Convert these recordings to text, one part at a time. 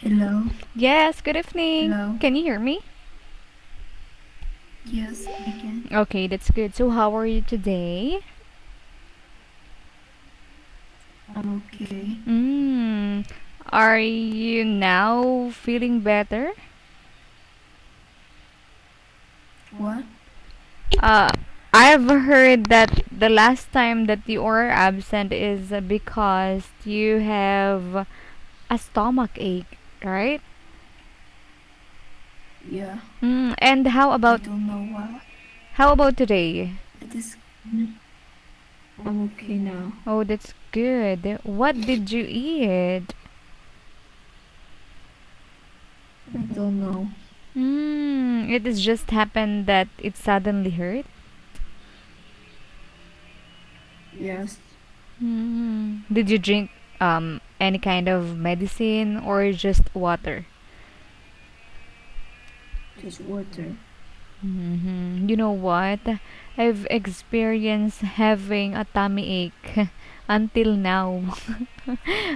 Hello. Yes, good evening. Hello. Can you hear me? Yes, I can. Okay, that's good. So, how are you today? I'm okay. Are you now feeling better? What? Uh, I've heard that the last time that you are absent is because you have a stomach ache, right? Yeah. And I don't know why. how about today? It is. I'm okay now. Oh, that's good. What did you eat? I don't know. It has just happened that it suddenly hurt. Yes. Did you drink any kind of medicine or just water? Just water. You know what? I've experienced having a tummy ache until now.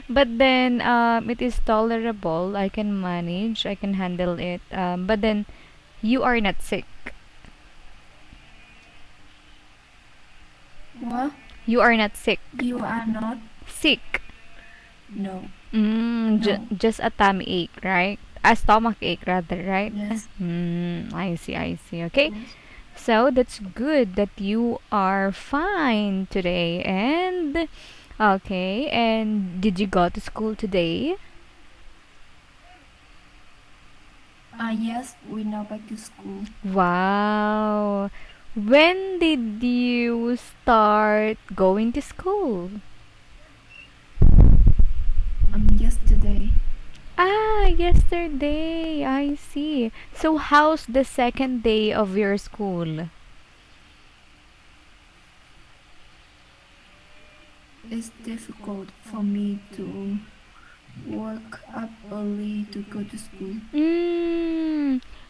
But then it is tolerable. I can manage. I can handle it. But then you are not sick. What? You are not sick. You are not? Sick. No. No. Just a tummy ache, right? A stomach ache, rather, right? Yes. I see, I see. Okay, Yes. so that's good that you are fine today. And okay, and did you go to school today? Yes, we now back to school. Wow. When did you start going to school? Yesterday. Ah, yesterday. I see. So how's the second day of your school? It's difficult for me to wake up early to go to school.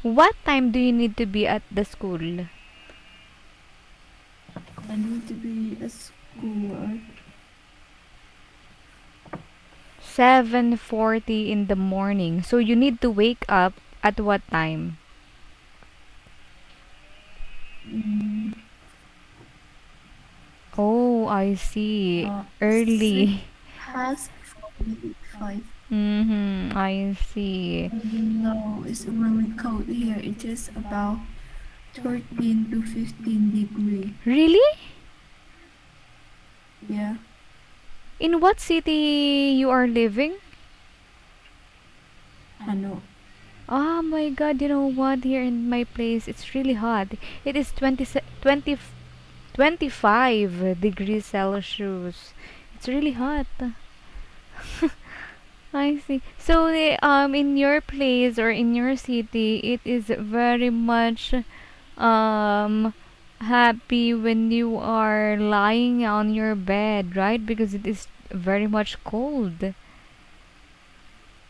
What time do you need to be at the school? I need to be at school at 7:40 in the morning. So you need to wake up at what time? mm, Oh, I see. 6 Early. past 45. I see. It's really cold here. It is about 13 to 15 degree. Really? Yeah, In what city you are living? I know. Oh my god, you know what? Here in my place, it's really hot. It is 25 degrees Celsius. It's really hot. I see. So, in your place or in your city, it is very much um happy when you are lying on your bed, right? Because it is very much cold.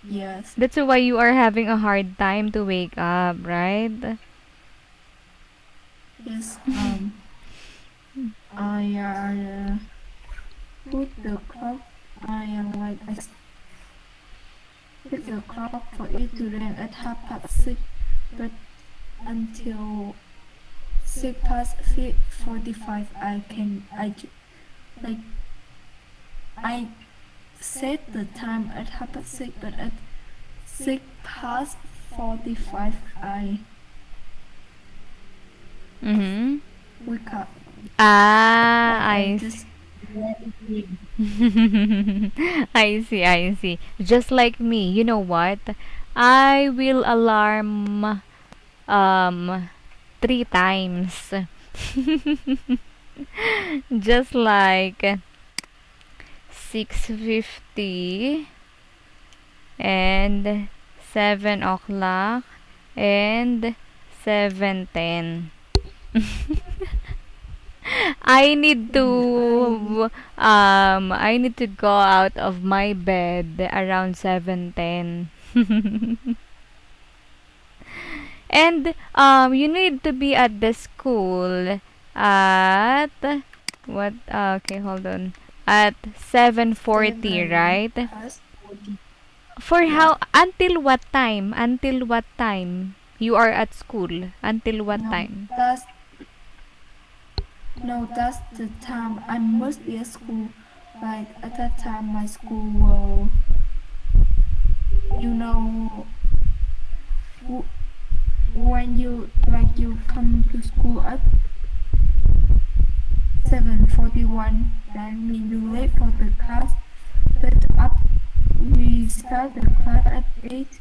Yes, That's why you are having a hard time to wake up, right? yes. I put the clock. I put the clock for it to ring at 6:30, but until 45, like I set the time at 6:30, but at 45, I Mm-hmm. wake up. Ah, I I just let it ring. I see, I see. Just like me, you know what? I will alarm um 3 times. Just like 6:50 and 7 o'clock and 7:10. I need to go out of my bed around 7:10. And you need to be at the school at what okay, hold on. At 7:40, Seven right? past 40. For Yes. how, until what time? Until what time you are at school? Until what No, time? that's no, that's the time I must be at school. Like at that time, my school will, you know, w- when you come to school at 7:41, that means you late for the class. But up we start the class at 8.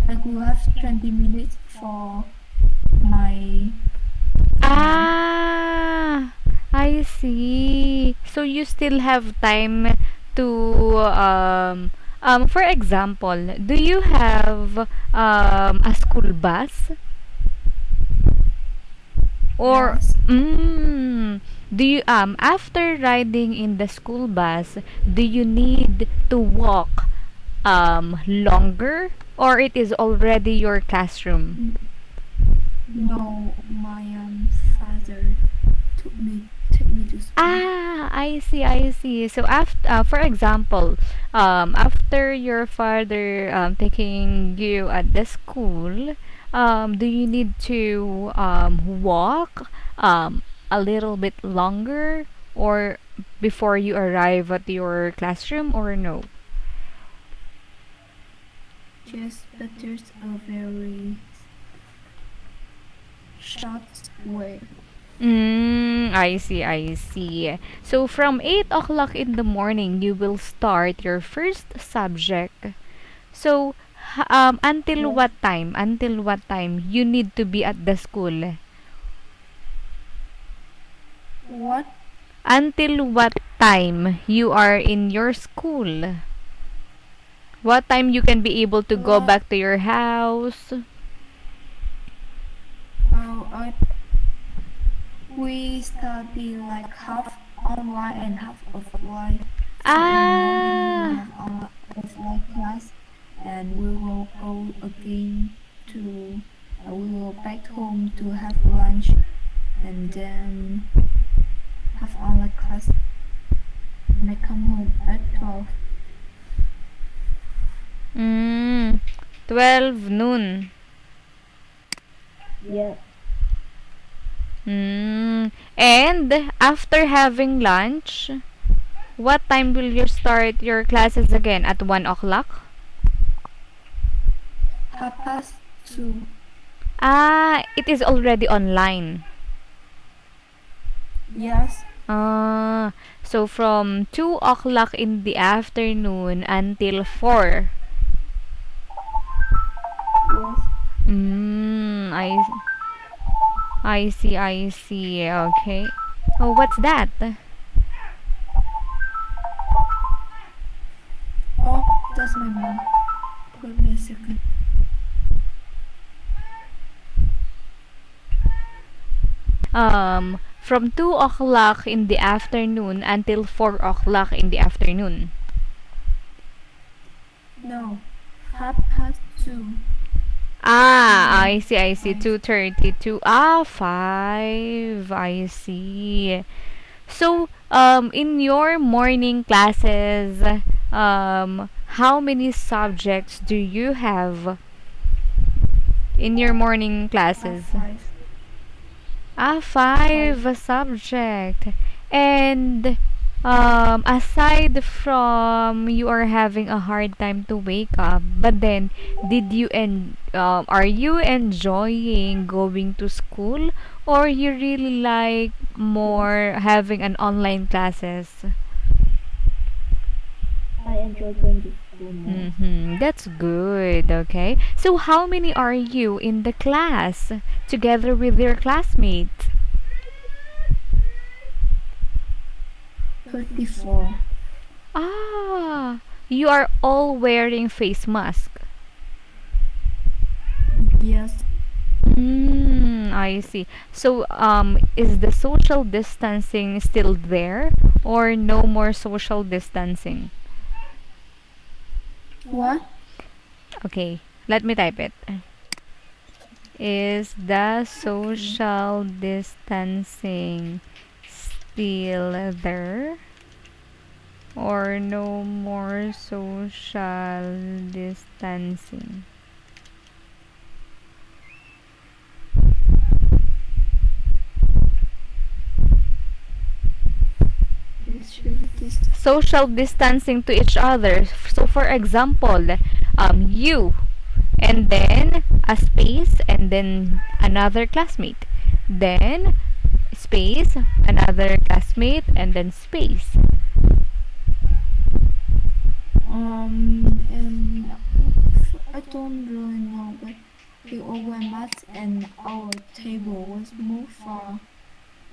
Like we have 20 minutes for my time. Ah, I see. So you still have time to for example, do you have a school bus? Or Yes. do you after riding in the school bus, do you need to walk longer, or it is already your classroom? No, my father took me to school. Ah, I see, I see. So after, for example, after your father taking you at the school, do you need to walk a little bit longer, or before you arrive at your classroom, or no? Just but there's a very short way. I see, I see. So from 8 o'clock in the morning, you will start your first subject. So, until Yes. what time? Until what time you need to be at the school? What? Until what time you are in your school? What time you can be able to go Well, back to your house? I we study like half online and half offline. So in the morning we Ah, have our offline class, and we will go again to we will back home to have lunch, and then have online class. And I come home at 12. mm, 12 noon. Yeah. And after having lunch, what time will you start your classes again? At 1 o'clock? 2:30. Ah, it is already online. Yes. Ah, so from 2 o'clock in the afternoon until 4. Yes. I see, I see. Okay. Oh, what's that? Oh, that's my mom. Wait me a second. From 2 o'clock in the afternoon until 4 o'clock in the afternoon. No. 2:30. Ah, To I see, I see. 5. 2:30 to 5. I see. So, in your morning classes, how many subjects do you have in your morning classes? 5. Ah, 5. 5 subject. And aside from you are having a hard time to wake up, but then are you enjoying going to school, or you really like Yes. more having an online classes? I enjoy going to school more. That's good. Okay. So how many are you in the class together with your classmates? 34. Ah, you are all wearing face mask. Yes. I see. So, is the social distancing still there, or no more social distancing? What? Okay, let me type it. Is the Okay. social distancing still there? or no more social distancing? Social distancing to each other. So, for example, you and then a space and then another classmate. Then space, another classmate, and then space. And I don't really know, but we all went back and our table was moved far,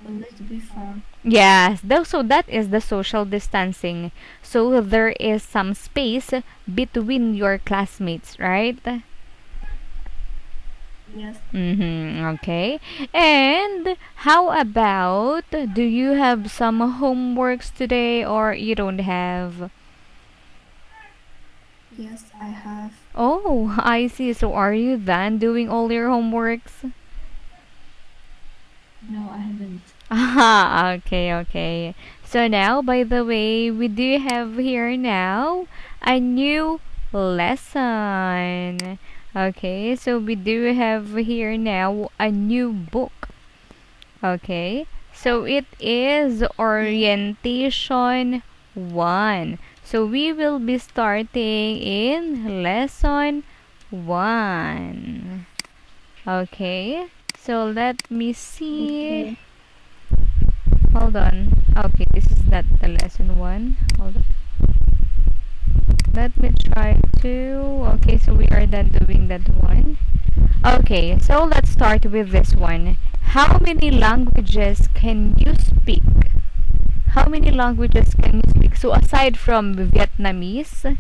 a little bit far. Yes, so that is the social distancing. So there is some space between your classmates, right? Yes. Okay. And how about, do you have some homeworks today or you don't have? Yes, I have. Oh, I see. So are you done doing all your homeworks? No, I haven't. Ah, okay, okay. So now, by the way, we do have here now a new lesson. Okay, so we do have here now a new book. Okay, so it is orientation 1. So we will be starting in lesson 1. Okay, so let me see. Okay. Hold on. Okay, this is not the lesson 1. Hold on. Let me try to. Okay, so we are done doing that one. Okay, so let's start with this one. How many languages can you speak? How many languages can you speak? So aside from Vietnamese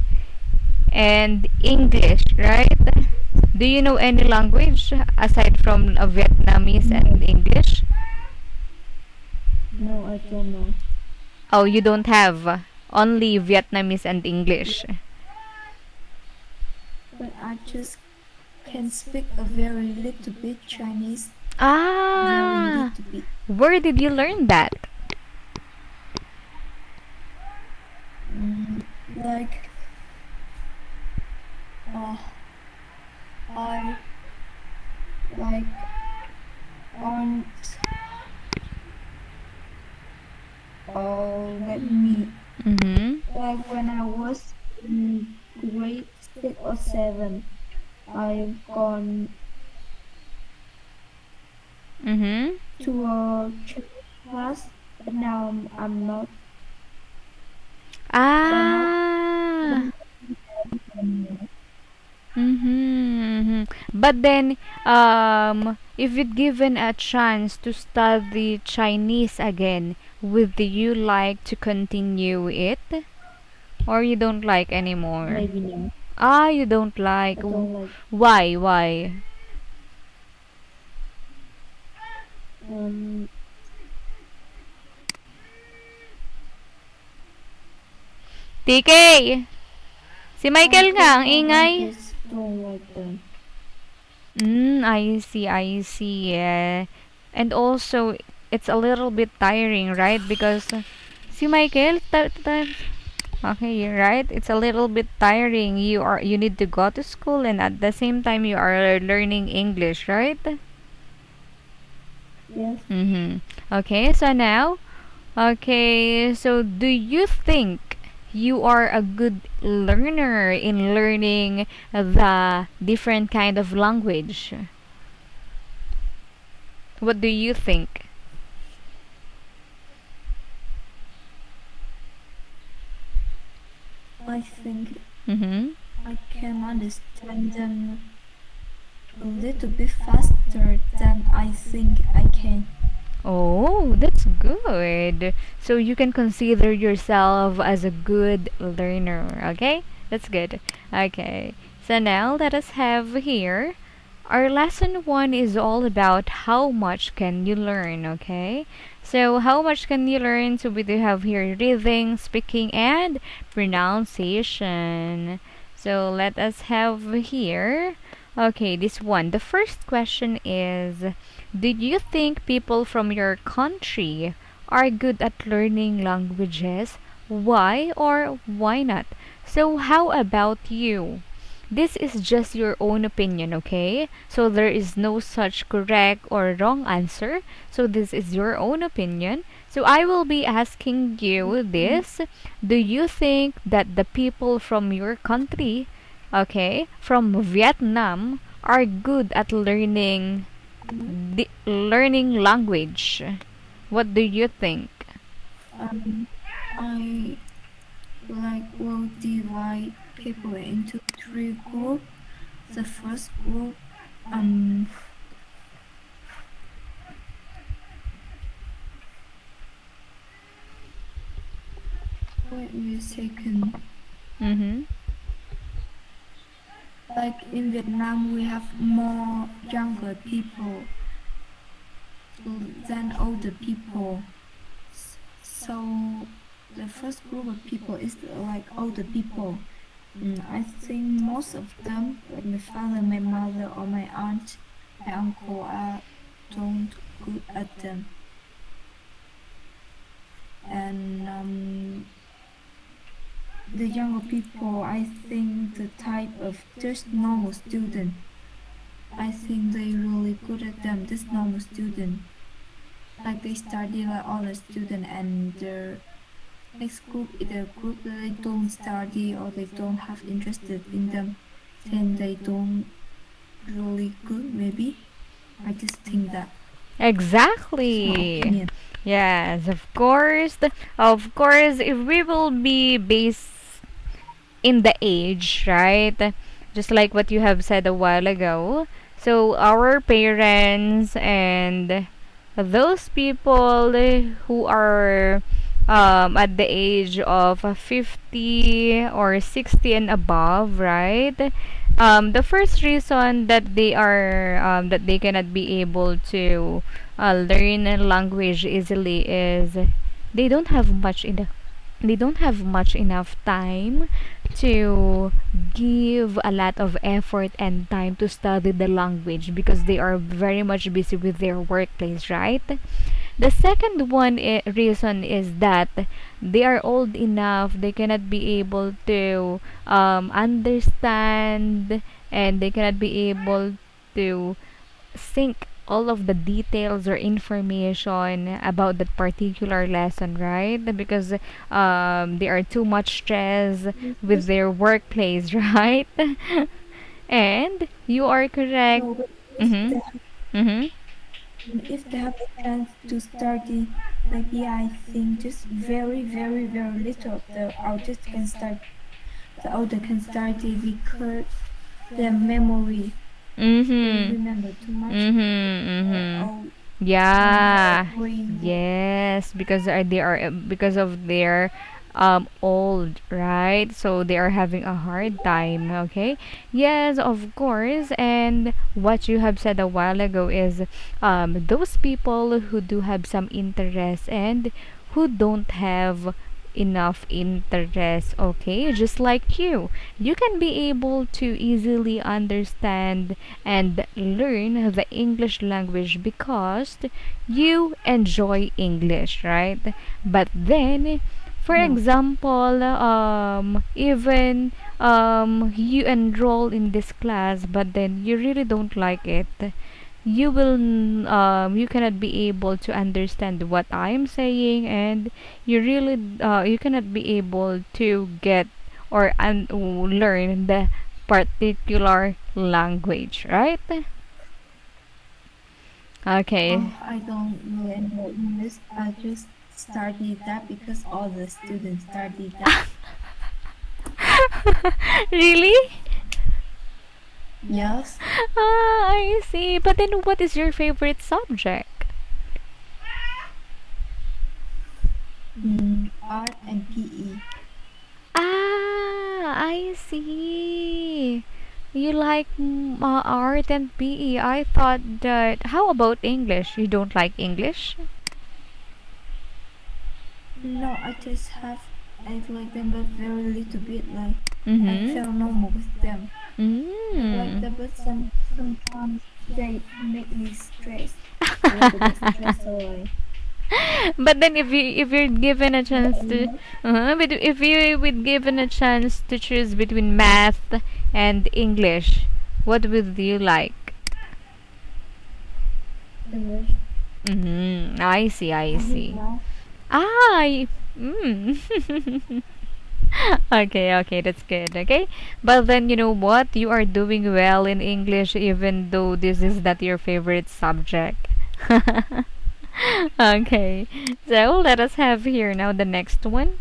and English, right? Do you know any language aside from Vietnamese and No, English? no, I don't know. Oh, you don't have only Vietnamese and English. But I just can speak a very little bit Chinese. Very Ah, little bit. where did you learn that? Mm, like, uh, I like aren't. Let me. Mm-hmm. Like when I was in grade 6 or 7, I've gone Mm-hmm. to a Chinese class, but now I'm not. I'm not. Ah. Mm-hmm. But then, if you'd given a chance to study Chinese again, would you like to continue it? Or you don't like anymore? Maybe no. Ah, you don't like. I don't like. Why? Why? Um, TK! Si I Michael nga, ang don't know. I ingay. just don't like them. I see, I see. Yeah. And also, it's a little bit tiring, right? Because, si Michael, okay, you're right. It's a little bit tiring. You need to go to school and at the same time you are learning English, right? Yes. Okay, so now, okay, so do you think you are a good learner in learning the different kind of language? What do you think? I think Mm-hmm. I can understand them a little bit faster than I think I can. Oh, that's good. So you can consider yourself as a good learner, okay? That's good. Okay. So now let us have here. Our lesson 1 is all about how much can you learn, okay? So how much can you learn? So we do have here reading, speaking, and pronunciation. So let us have here. Okay, this one. The first question is, do you think people from your country are good at learning languages? why or why not. So how about you? This is just your own opinion, okay? So there is no such correct or wrong answer. So this is your own opinion. So I will be asking you this. Do you think that the people from your country, okay, from Vietnam, are good at learning language? What do you think? Um, I will divide people into three groups. The first group, um, wait me a second. Mm-hmm. Like in Vietnam, we have more younger people than older people. So the first group of people is like older people. I think most of them, like my father, my mother, or my aunt, my uncle, are don't good at them. And the younger people, I think the type of just normal student. I think they really good at them. Just normal student, like they study like other student, and their next group is a group that they don't study or they don't have interested in them, then they don't really good. Maybe I just think that. Just my Exactly. opinion. Yes, of course. Of course, if we will be based in the age, right? Just like what you have said a while ago. So our parents and those people who are at the age of 50 or 60 and above, right? The first reason that they cannot be able to learn a language easily is they don't have much in the they don't have much enough time to give a lot of effort and time to study the language because they are very much busy with their workplace, right? The second reason is that they are old enough, they cannot be able to understand, and they cannot be able to sync all of the details or information about that particular lesson, right? Because they are too much stress with Yes. their workplace, right? And you are correct. No, but Mm-hmm. Mm-hmm. if they have a chance to study, maybe I think just very, very, very little of the artist can start. The older can study because their memory, they Mm-hmm. remember too much. Mm-hmm. Their Mm-hmm. old their Yeah. brain. Yes, because they are because of their old, right? So they are having a hard time, okay? Yes, of course. And what you have said a while ago is those people who do have some interest and who don't have enough interest, okay, just like you can be able to easily understand and learn the English language because you enjoy English, right? But then for Yeah. example, even you enroll in this class but then you really don't like it, you cannot be able to understand what I'm saying, and you cannot be able to get or learn the particular language, right? Okay. Oh, I don't really enjoy English. I just studied that because all the students studied that. Really? Yes. Ah, I see. But then what is your favorite subject? Art and PE. Ah, I see. You like art and PE. I thought that. How about English? You don't like English? No, I just have I like them, but very little bit. Like I Mm-hmm. feel normal with them. I like Mm. them, but sometimes they make me stress. A little bit stressed away. But then if you're given a chance to but if you would given a chance to choose between math and English, what would you like? English. I see, I I hate see. math. Ah, mm. Okay, okay, that's good. Okay, but then you know what? You are doing well in English, even though this is not your favorite subject. Okay, so let us have here now the next one.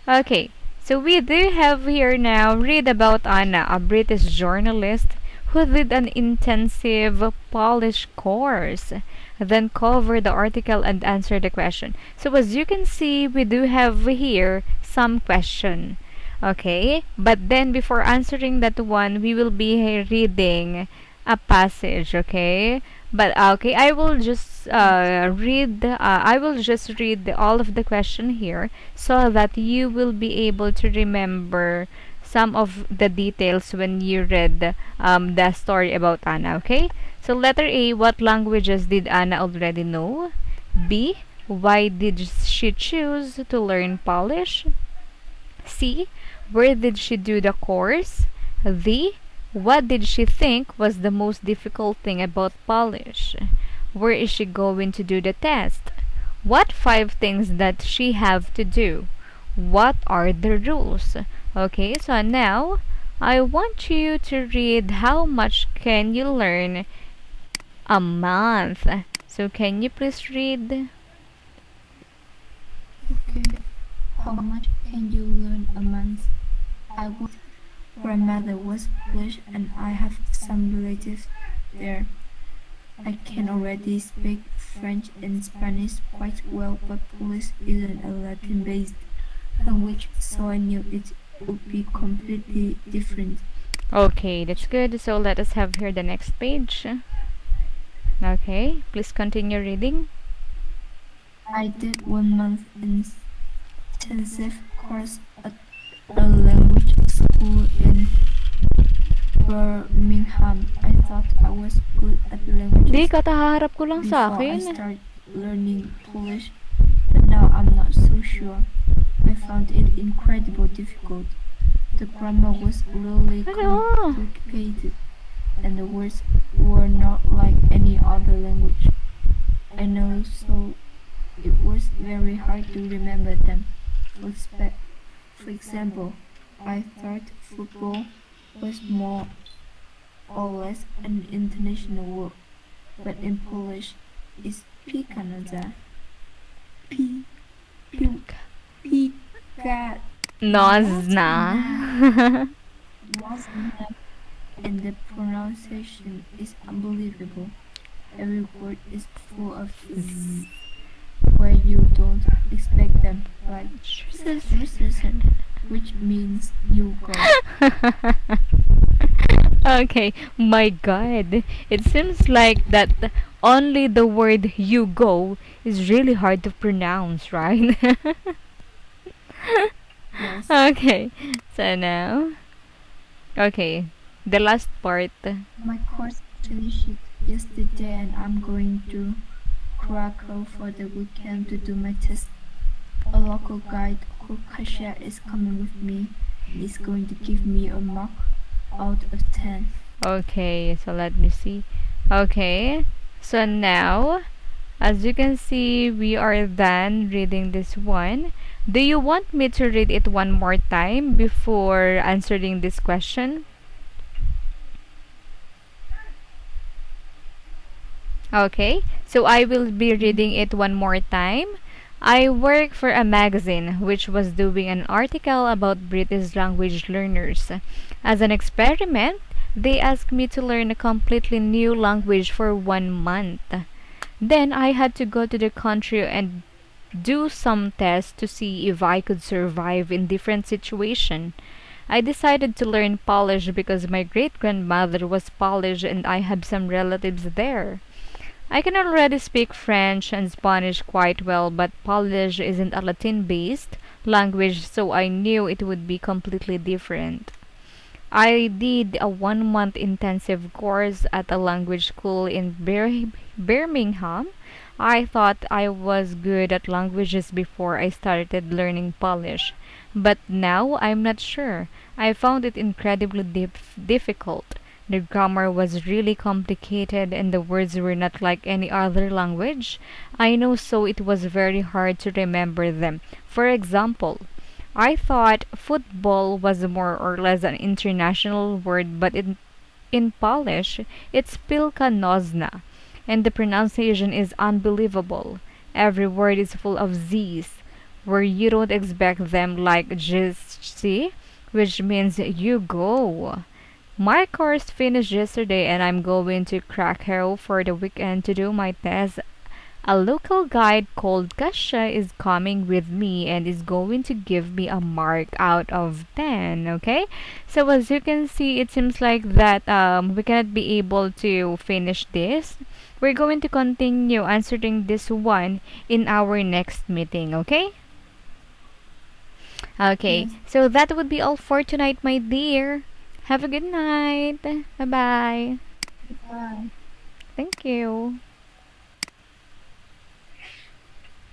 Okay, so we do have here now read about Anna, a British journalist who did an intensive Polish course, then cover the article and answer the question. So as you can see, we do have here some question. Okay, but then before answering that one, we will be reading a passage. Okay, but okay, I will just read. I will just read all of the question here so that you will be able to remember some of the details when you read the story about Anna. Okay, so letter A: what languages did Anna already know? B: why did she choose to learn Polish? C: where did she do the course? D: what did she think was the most difficult thing about Polish? Where is she going to do the test? What five things that she have to do? What are the rules? Okay, so now I want you to read how much can you learn a month. So can you please read? Okay. How much can you learn a month? I would. Grandmother was Polish and I have some relatives there. I can already speak French and Spanish quite well, but Polish isn't a Latin-based language, so I knew it would be completely different. Okay, that's good. So let us have here the next page. Okay, please continue reading. I did 1 month intensive course at a language school in Birmingham. I thought I was good at Di, languages kataharap ko lang sa before I akin. started learning Polish, but now I'm not so sure. I found it incredibly difficult. The grammar was really Ano? complicated, and the words were not like any other language. And also, it was very hard to remember them. For example, I thought football was more or less an international word, but in Polish, it's pikanadza. Pi, pi, pika, Nozna. Nozna. And the pronunciation is unbelievable. Every word is full of z where you don't expect them, like which means you go. Okay, my god. It seems like that only the word you go is really hard to pronounce, right? Yes. Okay, so now, okay, the last part. My course finished yesterday and I'm going to Krakow for the weekend to do my test. A local guide called Kasia is coming with me and is going to give me a mark out of 10. Okay, so let me see. Okay, so now, as you can see, we are done reading this one. Do you want me to read it one more time before answering this question? Okay, so I will be reading it one more time. I work for a magazine which was doing an article about British language learners. As an experiment, they asked me to learn a completely new language for 1 month. Then I had to go to the country and do some tests to see if I could survive in different situations. I decided to learn Polish because my great grandmother was Polish and I have some relatives there. I can already speak French and Spanish quite well, but Polish isn't a Latin based language, so I knew it would be completely different. I did a 1 month intensive course at a language school in Birmingham. I thought I was good at languages before I started learning Polish, but now I'm not sure. I found it incredibly difficult. The grammar was really complicated and the words were not like any other language I know, so it was very hard to remember them. For example, I thought football was more or less an international word, but in Polish, it's pilka nożna, and the pronunciation is unbelievable. Every word is full of Z's, where you don't expect them, like just see, which means you go. My course finished yesterday and I'm going to Krakow for the weekend to do my test. A local guide called Kasia is coming with me and is going to give me a mark out of 10, okay? So as you can see, it seems like that we cannot be able to finish this. We're going to continue answering this one in our next meeting, okay? Okay, Yes. so that would be all for tonight, my dear. Have a good night. Bye bye. Goodbye. Thank you.